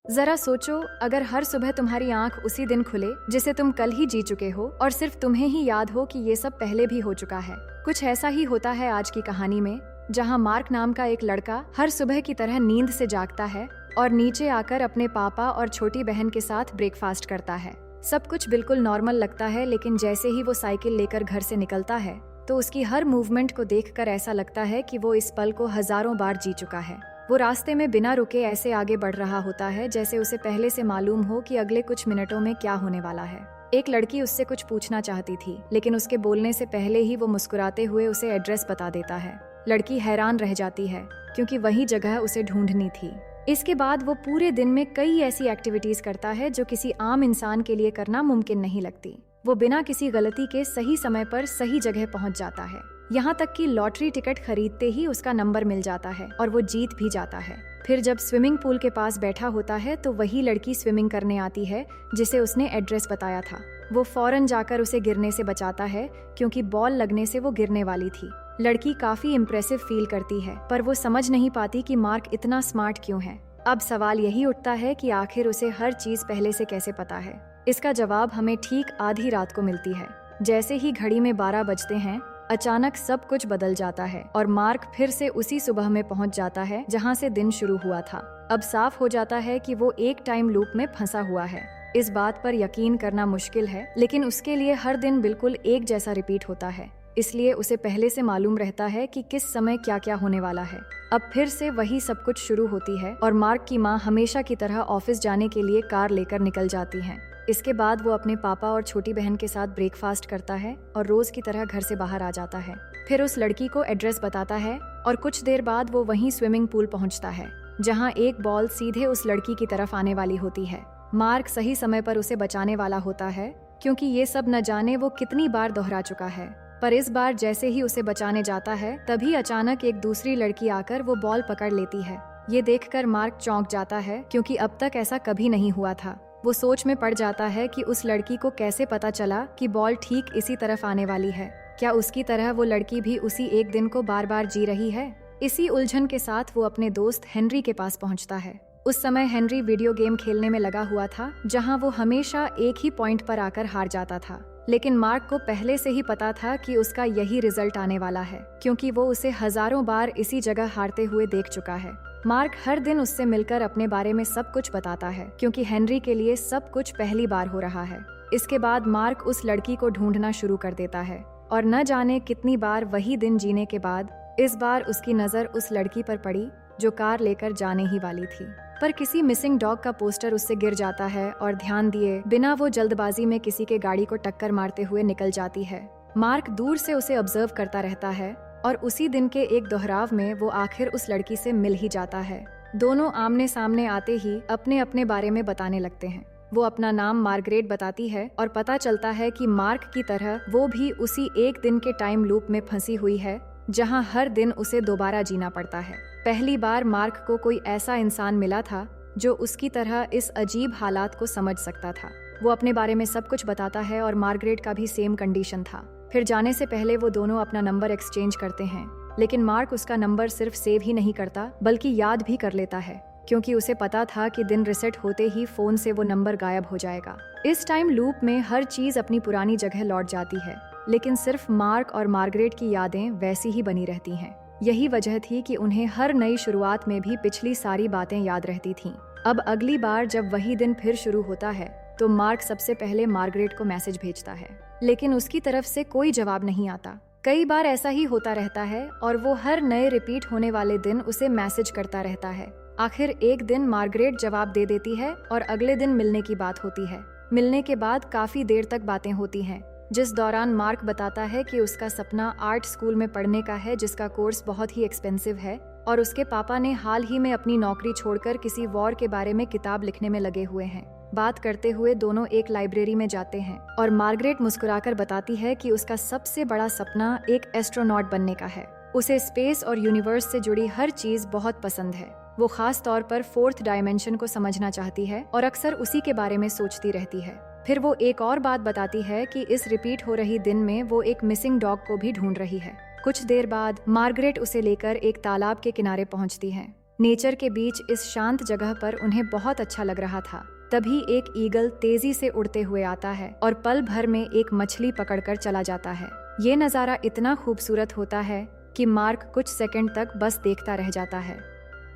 जरा सोचो, अगर हर सुबह तुम्हारी आंख उसी दिन खुले जिसे तुम कल ही जी चुके हो और सिर्फ तुम्हें ही याद हो कि ये सब पहले भी हो चुका है। कुछ ऐसा ही होता है आज की कहानी में, जहां मार्क नाम का एक लड़का हर सुबह की तरह नींद से जागता है और नीचे आकर अपने पापा और छोटी बहन के साथ ब्रेकफास्ट करता है। सब कुछ बिल्कुल नॉर्मल लगता है, लेकिन जैसे ही वो साइकिल लेकर घर से निकलता है तो उसकी हर मूवमेंट को देखकर ऐसा लगता है कि वो इस पल को हजारों बार जी चुका है। वो रास्ते में बिना रुके ऐसे आगे बढ़ रहा होता है जैसे उसे पहले से मालूम हो कि अगले कुछ मिनटों में क्या होने वाला है। एक लड़की उससे कुछ पूछना चाहती थी, लेकिन उसके बोलने से पहले ही वो मुस्कुराते हुए उसे एड्रेस बता देता है। लड़की हैरान रह जाती है क्योंकि वही जगह उसे ढूंढनी थी। इसके बाद वो पूरे दिन में कई ऐसी एक्टिविटीज करता है जो किसी आम इंसान के लिए करना मुमकिन नहीं लगती। वो बिना किसी गलती के सही समय पर सही जगह पहुंच जाता है। यहाँ तक कि लॉटरी टिकट खरीदते ही उसका नंबर मिल जाता है और वो जीत भी जाता है। फिर जब स्विमिंग पूल के पास बैठा होता है तो वही लड़की स्विमिंग करने आती है जिसे उसने एड्रेस बताया था। वो फौरन जाकर उसे गिरने से बचाता है क्योंकि बॉल लगने से वो गिरने वाली थी। लड़की काफी इम्प्रेसिव फील करती है, पर वो समझ नहीं पाती कि मार्क इतना स्मार्ट क्यों है। अब सवाल यही उठता है कि आखिर उसे हर चीज पहले से कैसे पता है। इसका जवाब हमें ठीक आधी रात को मिलती है। जैसे ही घड़ी में 12 बजते हैं, अचानक सब कुछ बदल जाता है और मार्क फिर से उसी सुबह में पहुंच जाता है जहां से दिन शुरू हुआ था। अब साफ हो जाता है कि वो एक टाइम लूप में फंसा हुआ है। इस बात पर यकीन करना मुश्किल है, लेकिन उसके लिए हर दिन बिल्कुल एक जैसा रिपीट होता है, इसलिए उसे पहले से मालूम रहता है कि किस समय क्या क्या होने वाला है। अब फिर से वही सब कुछ शुरू होती है और मार्क की माँ हमेशा की तरह ऑफिस जाने के लिए कार लेकर निकल जाती हैं। इसके बाद वो अपने पापा और छोटी बहन के साथ ब्रेकफास्ट करता है और रोज की तरह घर से बाहर आ जाता है। फिर उस लड़की को एड्रेस बताता है और कुछ देर बाद वो वहीं स्विमिंग पूल पहुंचता है जहां एक बॉल सीधे उस लड़की की तरफ आने वाली होती है। मार्क सही समय पर उसे बचाने वाला होता है क्योंकि ये सब न जाने वो कितनी बार दोहरा चुका है। पर इस बार जैसे ही उसे बचाने जाता है तभी अचानक एक दूसरी लड़की आकर वो बॉल पकड़ लेती है। ये देखकर मार्क चौंक जाता है क्योंकि अब तक ऐसा कभी नहीं हुआ था। वो सोच में पड़ जाता है कि उस लड़की को कैसे पता चला कि बॉल ठीक इसी तरफ आने वाली है। क्या उसकी तरह वो लड़की भी उसी एक दिन को बार बार जी रही है? इसी उलझन के साथ वो अपने दोस्त हेनरी के पास पहुंचता है। उस समय हेनरी वीडियो गेम खेलने में लगा हुआ था जहां वो हमेशा एक ही पॉइंट पर आकर हार जाता था, लेकिन मार्क को पहले से ही पता था कि उसका यही रिजल्ट आने वाला है क्योंकि वो उसे हजारों बार इसी जगह हारते हुए देख चुका है। मार्क हर दिन उससे मिलकर अपने बारे में सब कुछ बताता है क्योंकि हेनरी के लिए सब कुछ पहली बार हो रहा है। इसके बाद मार्क उस लड़की को ढूंढना शुरू कर देता है और न जाने कितनी बार वही दिन जीने के बाद इस बार उसकी नजर उस लड़की पर पड़ी जो कार लेकर जाने ही वाली थी। पर किसी मिसिंग डॉग का पोस्टर उससे गिर जाता है और ध्यान दिए बिना वो जल्दबाजी में किसी के गाड़ी को टक्कर मारते हुए निकल जाती है। मार्क दूर से उसे ऑब्जर्व करता रहता है और उसी दिन के एक दोहराव में वो आखिर उस लड़की से मिल ही जाता है। दोनों आमने सामने आते ही अपने अपने बारे में बताने लगते हैं। वो अपना नाम मार्गरेट बताती है और पता चलता है कि मार्क की तरह वो भी उसी एक दिन के टाइम लूप में फंसी हुई है जहां हर दिन उसे दोबारा जीना पड़ता है। पहली बार मार्क को कोई ऐसा इंसान मिला था जो उसकी तरह इस अजीब हालात को समझ सकता था। वो अपने बारे में सब कुछ बताता है और मार्गरेट का भी सेम कंडीशन था। फिर जाने से पहले वो दोनों अपना नंबर एक्सचेंज करते हैं, लेकिन मार्क उसका नंबर सिर्फ सेव ही नहीं करता बल्कि याद भी कर लेता है क्योंकि उसे पता था कि दिन रिसेट होते ही फोन से वो नंबर गायब हो जाएगा। इस टाइम लूप में हर चीज अपनी पुरानी जगह लौट जाती है, लेकिन सिर्फ मार्क और मार्गरेट की यादें वैसी ही बनी रहती हैं। यही वजह थी कि उन्हें हर नई शुरुआत में भी पिछली सारी बातें याद रहती थीं। अब अगली बार जब वही दिन फिर शुरू होता है तो मार्क सबसे पहले मार्गरेट को मैसेज भेजता है, लेकिन उसकी तरफ से कोई जवाब नहीं आता। कई बार ऐसा ही होता रहता है और वो हर नए रिपीट होने वाले दिन उसे मैसेज करता रहता है। आखिर एक दिन मार्गरेट जवाब दे देती है और अगले दिन मिलने की बात होती है। मिलने के बाद काफी देर तक बातें होती हैं, जिस दौरान मार्क बताता है कि उसका सपना आर्ट स्कूल में पढ़ने का है जिसका कोर्स बहुत ही एक्सपेंसिव है और उसके पापा ने हाल ही में अपनी नौकरी छोड़कर किसी वॉर के बारे में किताब लिखने में लगे हुए हैं। बात करते हुए दोनों एक लाइब्रेरी में जाते हैं और मार्गरेट मुस्कुराकर बताती है कि उसका सबसे बड़ा सपना एक एस्ट्रोनॉट बनने का है। उसे स्पेस और यूनिवर्स से जुड़ी हर चीज बहुत पसंद है। वो खास तौर पर फोर्थ डायमेंशन को समझना चाहती है और अक्सर उसी के बारे में सोचती रहती है। फिर वो एक और बात बताती है कि इस रिपीट हो रही दिन में वो एक मिसिंग डॉग को भी ढूंढ रही है। कुछ देर बाद मार्गरेट उसे लेकर एक तालाब के किनारे पहुंचती है। नेचर के बीच इस शांत जगह पर उन्हें बहुत अच्छा लग रहा था। तभी एक ईगल तेजी से उड़ते हुए आता है और पल भर में एक मछली पकड़कर चला जाता है। ये नज़ारा इतना खूबसूरत होता है कि मार्क कुछ सेकंड तक बस देखता रह जाता है।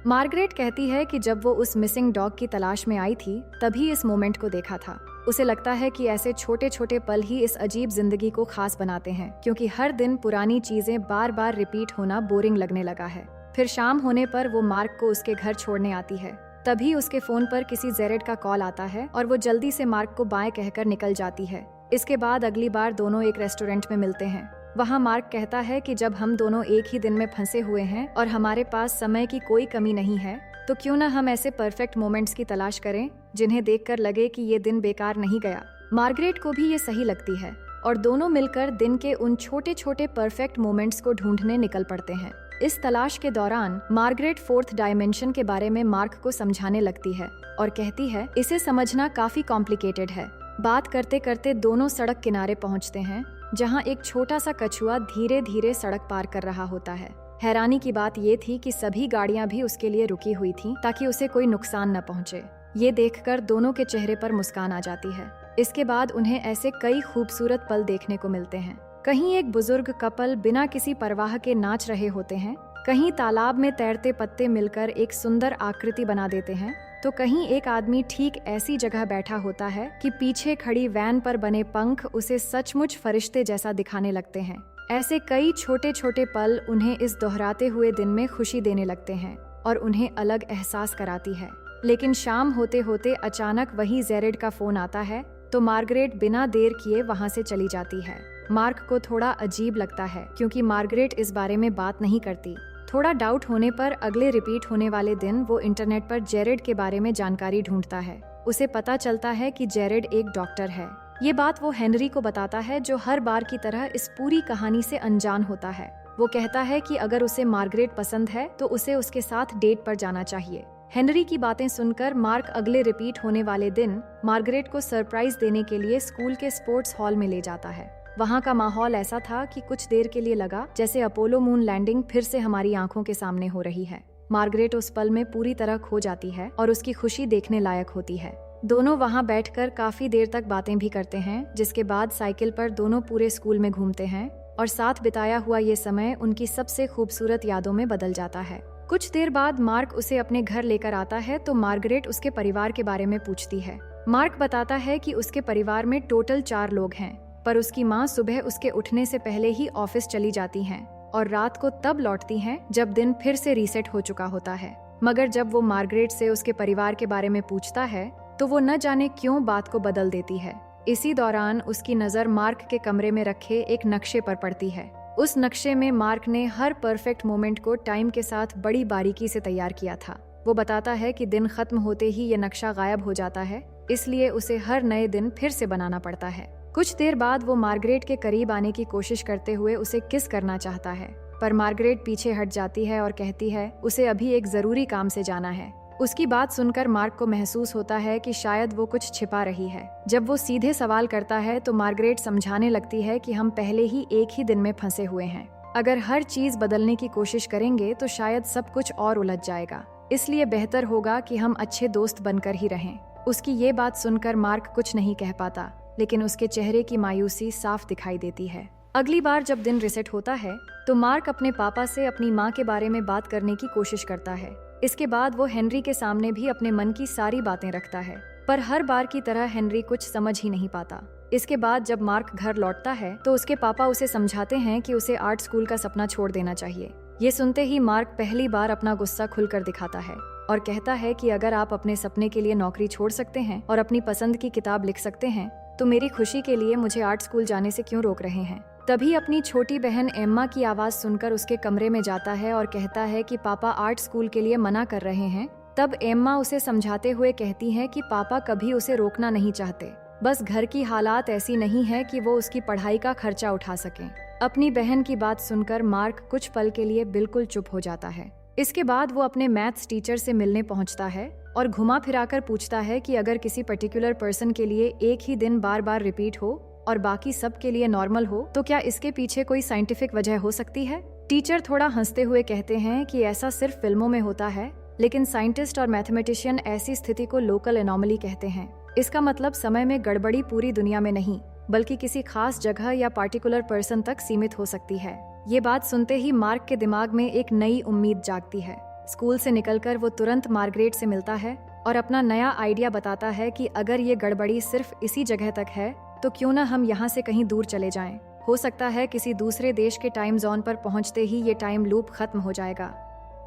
मार्गरेट कहती है कि जब वो उस मिसिंग डॉग की तलाश में आई थी तभी इस मोमेंट को देखा था। उसे लगता है कि ऐसे छोटे छोटे पल ही इस अजीब जिंदगी को खास बनाते हैं, क्योंकि हर दिन पुरानी चीजें बार बार रिपीट होना बोरिंग लगने लगा है। फिर शाम होने पर वो मार्क को उसके घर छोड़ने आती है। तभी उसके फोन पर किसी जेरेड का कॉल आता है और वो जल्दी से मार्क को बाय कहकर निकल जाती है। इसके बाद अगली बार दोनों एक रेस्टोरेंट में मिलते हैं। वहाँ मार्क कहता है कि जब हम दोनों एक ही दिन में फंसे हुए हैं और हमारे पास समय की कोई कमी नहीं है, तो क्यों ना हम ऐसे परफेक्ट मोमेंट्स की तलाश करें जिन्हें देखकर लगे कि ये दिन बेकार नहीं गया। मार्गरेट को भी ये सही लगती है और दोनों मिलकर दिन के उन छोटे छोटे परफेक्ट मोमेंट्स को ढूंढने निकल पड़ते हैं। इस तलाश के दौरान मार्गरेट फोर्थ डायमेंशन के बारे में मार्क को समझाने लगती है और कहती है इसे समझना काफी कॉम्प्लिकेटेड है। बात करते करते दोनों सड़क किनारे पहुंचते हैं, जहां एक छोटा सा कछुआ धीरे धीरे सड़क पार कर रहा होता है। हैरानी की बात ये थी कि सभी गाड़ियां भी उसके लिए रुकी हुई थीं ताकि उसे कोई नुकसान न पहुंचे। ये देखकर दोनों के चेहरे पर मुस्कान आ जाती है। इसके बाद उन्हें ऐसे कई खूबसूरत पल देखने को मिलते हैं। कहीं एक बुजुर्ग कपल बिना किसी परवाह के नाच रहे होते हैं, कहीं तालाब में तैरते पत्ते मिलकर एक सुंदर आकृति बना देते हैं, तो कहीं एक आदमी ठीक ऐसी जगह बैठा होता है कि पीछे खड़ी वैन पर बने पंख उसे सचमुच फरिश्ते जैसा दिखाने लगते हैं। ऐसे कई छोटे छोटे पल उन्हें इस दोहराते हुए दिन में खुशी देने लगते हैं और उन्हें अलग एहसास कराती है। लेकिन शाम होते होते अचानक वही जेरेड का फोन आता है, तो मार्गरेट बिना देर किए वहाँ से चली जाती है। मार्क को थोड़ा अजीब लगता है क्योंकि मार्गरेट इस बारे में बात नहीं करती। थोड़ा डाउट होने पर अगले रिपीट होने वाले दिन वो इंटरनेट पर जेरेड के बारे में जानकारी ढूंढता है। उसे पता चलता है कि जेरेड एक डॉक्टर है। ये बात वो हेनरी को बताता है, जो हर बार की तरह इस पूरी कहानी से अनजान होता है। वो कहता है कि अगर उसे मार्गरेट पसंद है तो उसे उसके साथ डेट पर जाना चाहिए। हेनरी की बातें सुनकर मार्क अगले रिपीट होने वाले दिन मार्गरेट को सरप्राइज देने के लिए स्कूल के स्पोर्ट्स हॉल में ले जाता है। वहाँ का माहौल ऐसा था कि कुछ देर के लिए लगा जैसे अपोलो मून लैंडिंग फिर से हमारी आंखों के सामने हो रही है। मार्गरेट उस पल में पूरी तरह खो जाती है और उसकी खुशी देखने लायक होती है। दोनों वहाँ बैठकर काफी देर तक बातें भी करते हैं, जिसके बाद साइकिल पर दोनों पूरे स्कूल में घूमते हैं और साथ बिताया हुआ ये समय उनकी सबसे खूबसूरत यादों में बदल जाता है। कुछ देर बाद मार्क उसे अपने घर लेकर आता है तो मार्गरेट उसके परिवार के बारे में पूछती है। मार्क बताता है कि उसके परिवार में टोटल 4 लोग हैं, पर उसकी माँ सुबह उसके उठने से पहले ही ऑफिस चली जाती हैं और रात को तब लौटती हैं जब दिन फिर से रीसेट हो चुका होता है। मगर जब वो मार्गरेट से उसके परिवार के बारे में पूछता है तो वो न जाने क्यों बात को बदल देती है। इसी दौरान उसकी नज़र मार्क के कमरे में रखे एक नक्शे पर पड़ती है। उस नक्शे में मार्क ने हर परफेक्ट मोमेंट को टाइम के साथ बड़ी बारीकी से तैयार किया था। वो बताता है कि दिन खत्म होते ही ये नक्शा गायब हो जाता है, इसलिए उसे हर नए दिन फिर से बनाना पड़ता है। कुछ देर बाद वो मार्गरेट के करीब आने की कोशिश करते हुए उसे किस करना चाहता है, पर मार्गरेट पीछे हट जाती है और कहती है उसे अभी एक जरूरी काम से जाना है। उसकी बात सुनकर मार्क को महसूस होता है कि शायद वो कुछ छिपा रही है। जब वो सीधे सवाल करता है तो मार्गरेट समझाने लगती है कि हम पहले ही एक ही दिन में फंसे हुए हैं। अगर हर चीज बदलने की कोशिश करेंगे तो शायद सब कुछ और उलझ जाएगा, इसलिए बेहतर होगा कि हम अच्छे दोस्त बनकर ही रहें। उसकी ये बात सुनकर मार्क कुछ नहीं कह पाता, लेकिन उसके चेहरे की मायूसी साफ दिखाई देती है। अगली बार जब दिन रिसेट होता है तो मार्क अपने पापा से अपनी माँ के बारे में बात करने की कोशिश करता है। इसके बाद वो हेनरी के सामने भी अपने मन की सारी बातें रखता है, पर हर बार की तरह हेनरी कुछ समझ ही नहीं पाता। इसके बाद जब मार्क घर लौटता है तो उसके पापा उसे समझाते हैं कि उसे आर्ट स्कूल का सपना छोड़ देना चाहिए। ये सुनते ही मार्क पहली बार अपना गुस्सा खुलकर दिखाता है और कहता है कि अगर आप अपने सपने के लिए नौकरी छोड़ सकते हैं और अपनी पसंद की किताब लिख सकते हैं तो मेरी खुशी के लिए मुझे आर्ट स्कूल जाने से क्यों रोक रहे हैं। तभी अपनी छोटी बहन एम्मा की आवाज सुनकर उसके कमरे में जाता है और कहता है कि पापा आर्ट स्कूल के लिए मना कर रहे हैं। तब एम्मा उसे समझाते हुए कहती है कि पापा कभी उसे रोकना नहीं चाहते, बस घर की हालात ऐसी नहीं है कि वो उसकी पढ़ाई का खर्चा उठा सकें। अपनी बहन की बात सुनकर मार्क कुछ पल के लिए बिल्कुल चुप हो जाता है। इसके बाद वो अपने मैथ्स टीचर से मिलने पहुंचता है और घुमा फिराकर पूछता है कि अगर किसी पर्टिकुलर पर्सन के लिए एक ही दिन बार बार रिपीट हो और बाकी सब के लिए नॉर्मल हो तो क्या इसके पीछे कोई साइंटिफिक वजह हो सकती है। टीचर थोड़ा हंसते हुए कहते हैं कि ऐसा सिर्फ फिल्मों में होता है, लेकिन साइंटिस्ट और मैथमेटिशियन ऐसी स्थिति को लोकल एनोमली कहते हैं। इसका मतलब समय में गड़बड़ी पूरी दुनिया में नहीं, बल्कि किसी खास जगह या पार्टिकुलर पर्सन तक सीमित हो सकती है। ये बात सुनते ही मार्क के दिमाग में एक नई उम्मीद जागती है। स्कूल से निकलकर वो तुरंत मार्गरेट से मिलता है और अपना नया आइडिया बताता है कि अगर ये गड़बड़ी सिर्फ इसी जगह तक है तो क्यों ना हम यहाँ से कहीं दूर चले जाएं। हो सकता है किसी दूसरे देश के टाइम जोन पर पहुँचते ही ये टाइम लूप खत्म हो जाएगा।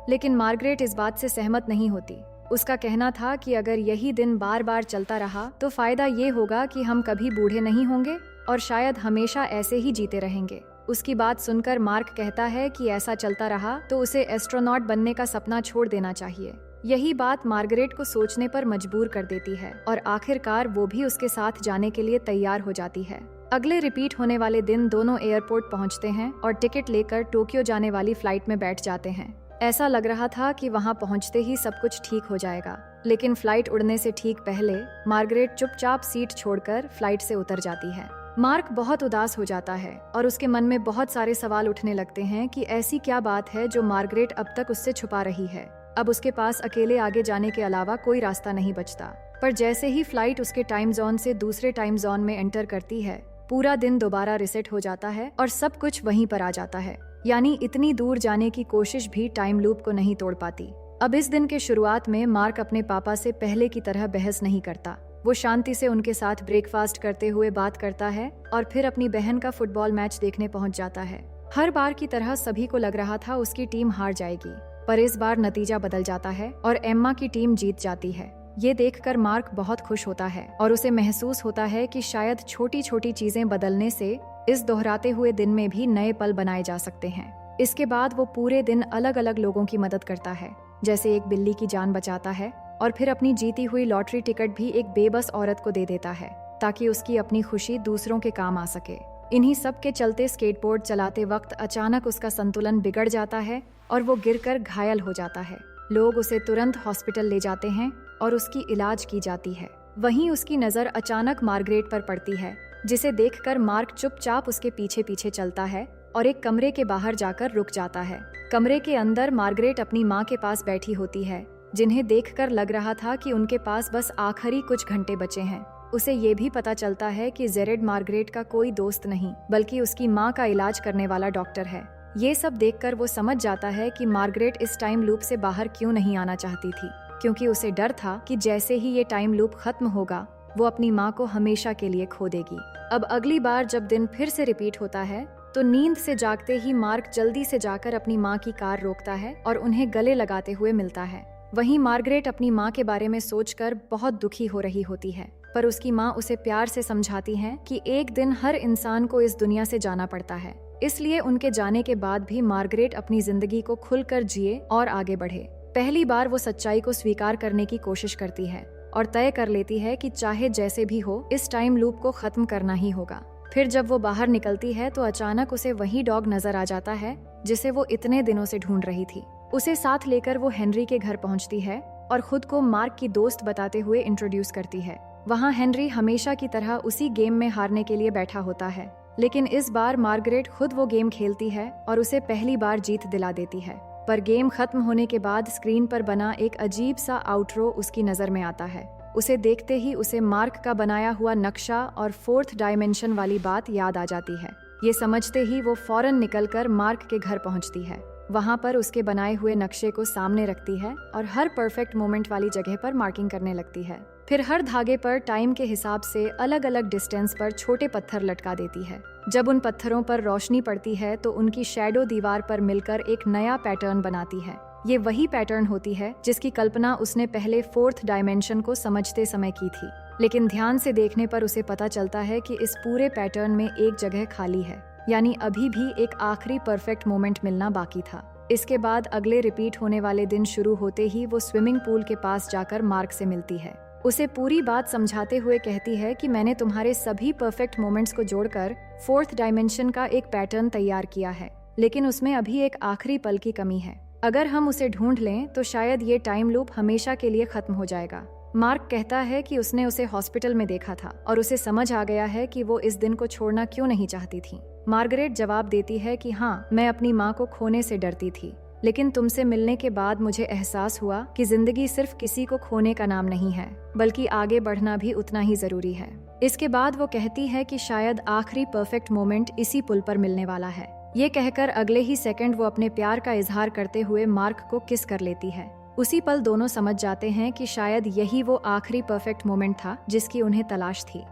लेकिन मार्गरेट इस बात से सहमत नहीं होती। उसका कहना था कि अगर यही दिन बार बार चलता रहा तो फायदा ये होगा कि हम कभी बूढ़े नहीं होंगे और शायद हमेशा ऐसे ही जीते रहेंगे। उसकी बात सुनकर मार्क कहता है कि ऐसा चलता रहा तो उसे एस्ट्रोनॉट बनने का सपना छोड़ देना चाहिए। यही बात मार्गरेट को सोचने पर मजबूर कर देती है और आखिरकार वो भी उसके साथ जाने के लिए तैयार हो जाती है। अगले रिपीट होने वाले दिन दोनों एयरपोर्ट पहुंचते हैं और टिकट लेकर टोक्यो जाने वाली फ्लाइट में बैठ जाते हैं। ऐसा लग रहा था कि वहां पहुंचते ही सब कुछ ठीक हो जाएगा, लेकिन फ्लाइट उड़ने से ठीक पहले मार्गरेट चुपचाप सीट छोड़कर फ्लाइट से उतर जाती है। मार्क बहुत उदास हो जाता है और उसके मन में बहुत सारे सवाल उठने लगते हैं कि ऐसी क्या बात है जो मार्गरेट अब तक उससे छुपा रही है। अब उसके पास अकेले आगे जाने के अलावा कोई रास्ता नहीं बचता। पर जैसे ही फ्लाइट उसके टाइम जोन से दूसरे टाइम जोन में एंटर करती है, पूरा दिन दोबारा रिसेट हो जाता है और सब कुछ वहीं पर आ जाता है। यानी इतनी दूर जाने की कोशिश भी टाइम लूप को नहीं तोड़ पाती। अब इस दिन के शुरुआत में मार्क अपने पापा से पहले की तरह बहस नहीं करता। वो शांति से उनके साथ ब्रेकफास्ट करते हुए बात करता है और फिर अपनी बहन का फुटबॉल मैच देखने पहुंच जाता है। हर बार की तरह सभी को लग रहा था उसकी टीम हार जाएगी, पर इस बार नतीजा बदल जाता है और एम्मा की टीम जीत जाती है। ये देखकर मार्क बहुत खुश होता है और उसे महसूस होता है कि शायद छोटी छोटी चीजें बदलने से इस दोहराते हुए दिन में भी नए पल बनाए जा सकते हैं। इसके बाद वो पूरे दिन अलग अलग लोगों की मदद करता है, जैसे एक बिल्ली की जान बचाता है और फिर अपनी जीती हुई लॉटरी टिकट भी एक बेबस औरत को दे देता है ताकि उसकी अपनी खुशी दूसरों के काम आ सके। इन्हीं सब के चलते स्केटबोर्ड चलाते वक्त अचानक उसका संतुलन बिगड़ जाता है और वो गिरकर घायल हो जाता है। लोग उसे तुरंत हॉस्पिटल ले जाते हैं और उसकी इलाज की जाती है। वहीं उसकी नजर अचानक मार्गरेट पर पड़ती है, जिसे देखकर मार्क चुपचाप उसके पीछे पीछे चलता है और एक कमरे के बाहर जाकर रुक जाता है। कमरे के अंदर मार्गरेट अपनी माँ के पास बैठी होती है, जिन्हें देखकर लग रहा था कि उनके पास बस आखिरी कुछ घंटे बचे हैं। उसे ये भी पता चलता है कि जेरेड मार्गरेट का कोई दोस्त नहीं, बल्कि उसकी माँ का इलाज करने वाला डॉक्टर है। ये सब देखकर वो समझ जाता है कि मार्गरेट इस टाइम लूप से बाहर क्यों नहीं आना चाहती थी, क्योंकि उसे डर था कि जैसे ही ये टाइम लूप खत्म होगा वो अपनी माँ को हमेशा के लिए खो देगी। अब अगली बार जब दिन फिर से रिपीट होता है तो नींद से जागते ही मार्क जल्दी से जाकर अपनी माँ की कार रोकता है और उन्हें गले लगाते हुए मिलता है। वहीं मार्गरेट अपनी माँ के बारे में सोचकर बहुत दुखी हो रही होती है, पर उसकी माँ उसे प्यार से समझाती है कि एक दिन हर इंसान को इस दुनिया से जाना पड़ता है, इसलिए उनके जाने के बाद भी मार्गरेट अपनी जिंदगी को खुलकर जिए और आगे बढ़े। पहली बार वो सच्चाई को स्वीकार करने की कोशिश करती है और तय कर लेती है कि चाहे जैसे भी हो इस टाइम लूप को खत्म करना ही होगा। फिर जब वो बाहर निकलती है तो अचानक उसे वही डॉग नजर आ जाता है जिसे वो इतने दिनों से ढूंढ रही थी। उसे साथ लेकर वो हेनरी के घर पहुंचती है और खुद को मार्क की दोस्त बताते हुए इंट्रोड्यूस करती है। वहाँ हेनरी हमेशा की तरह उसी गेम में हारने के लिए बैठा होता है, लेकिन इस बार मार्गरेट खुद वो गेम खेलती है और उसे पहली बार जीत दिला देती है। पर गेम खत्म होने के बाद स्क्रीन पर बना एक अजीब सा आउटरो उसकी नजर में आता है। उसे देखते ही उसे मार्क का बनाया हुआ नक्शा और 4th डायमेंशन वाली बात याद आ जाती है। ये समझते ही वो फौरन निकलकर मार्क के घर पहुंचती है। वहां पर उसके बनाए हुए नक्शे को सामने रखती है और हर परफेक्ट मोमेंट वाली जगह पर मार्किंग करने लगती है। फिर हर धागे पर टाइम के हिसाब से अलग अलग डिस्टेंस पर छोटे पत्थर लटका देती है। जब उन पत्थरों पर रोशनी पड़ती है तो उनकी शैडो दीवार पर मिलकर एक नया पैटर्न बनाती है। ये वही पैटर्न होती है जिसकी कल्पना उसने पहले 4th डायमेंशन को समझते समय की थी, लेकिन ध्यान से देखने पर उसे पता चलता है कि इस पूरे पैटर्न में एक जगह खाली है, यानी अभी भी एक आखिरी परफेक्ट मोमेंट मिलना बाकी था। इसके बाद अगले रिपीट होने वाले दिन शुरू होते ही वो स्विमिंग पूल के पास जाकर मार्क से मिलती है। उसे पूरी बात समझाते हुए कहती है कि मैंने तुम्हारे सभी परफेक्ट मोमेंट्स को जोड़कर 4th डायमेंशन का एक पैटर्न तैयार किया है, लेकिन उसमें अभी एक आखिरी पल की कमी है। अगर हम उसे ढूंढ लें तो शायद ये टाइम लूप हमेशा के लिए खत्म हो जाएगा। मार्क कहता है कि उसने उसे हॉस्पिटल में देखा था और उसे समझ आ गया है कि वो इस दिन को छोड़ना क्यों नहीं चाहती थी। मार्गरेट जवाब देती है कि हाँ, मैं अपनी माँ को खोने से डरती थी, लेकिन तुमसे मिलने के बाद मुझे एहसास हुआ कि जिंदगी सिर्फ किसी को खोने का नाम नहीं है, बल्कि आगे बढ़ना भी उतना ही जरूरी है। इसके बाद वो कहती है कि शायद आखिरी परफेक्ट मोमेंट इसी पुल पर मिलने वाला है। ये कहकर अगले ही सेकंड वो अपने प्यार का इजहार करते हुए मार्क को किस कर लेती है। उसी पल दोनों समझ जाते हैं कि शायद यही वो आखिरी परफेक्ट मोमेंट था जिसकी उन्हें तलाश थी।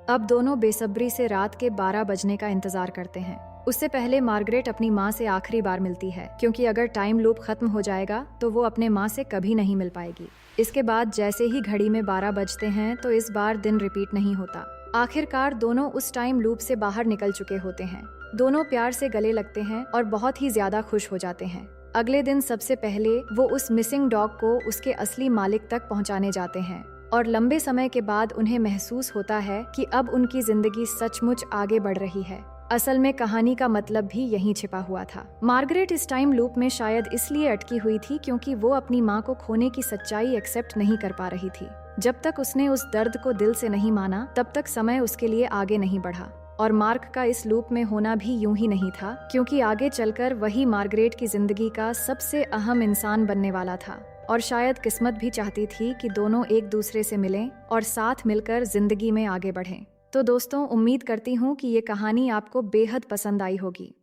अब दोनों बेसब्री से रात के 12 बजने का इंतजार करते हैं। उससे पहले मार्गरेट अपनी माँ से आखिरी बार मिलती है, क्योंकि अगर टाइम लूप खत्म हो जाएगा तो वो अपने माँ से कभी नहीं मिल पाएगी। इसके बाद जैसे ही घड़ी में 12 बजते हैं तो इस बार दिन रिपीट नहीं होता। आखिरकार दोनों उस टाइम लूप से बाहर निकल चुके होते हैं। दोनों प्यार से गले लगते हैं और बहुत ही ज्यादा खुश हो जाते हैं। अगले दिन सबसे पहले वो उस मिसिंग डॉग को उसके असली मालिक तक पहुंचाने जाते हैं और लंबे समय के बाद उन्हें महसूस होता है कि अब उनकी जिंदगी सचमुच आगे बढ़ रही है। असल में कहानी का मतलब भी यहीं छिपा हुआ था। मार्गरेट इस टाइम लूप में शायद इसलिए अटकी हुई थी क्योंकि वो अपनी माँ को खोने की सच्चाई एक्सेप्ट नहीं कर पा रही थी। जब तक उसने उस दर्द को दिल से नहीं माना तब तक समय उसके लिए आगे नहीं बढ़ा। और मार्क का इस लूप में होना भी यूं ही नहीं था, क्योंकि आगे चलकर वही मार्गरेट की जिंदगी का सबसे अहम इंसान बनने वाला था। और शायद किस्मत भी चाहती थी कि दोनों एक दूसरे से मिलें और साथ मिलकर जिंदगी में आगे बढ़ें। तो दोस्तों, उम्मीद करती हूँ कि ये कहानी आपको बेहद पसंद आई होगी।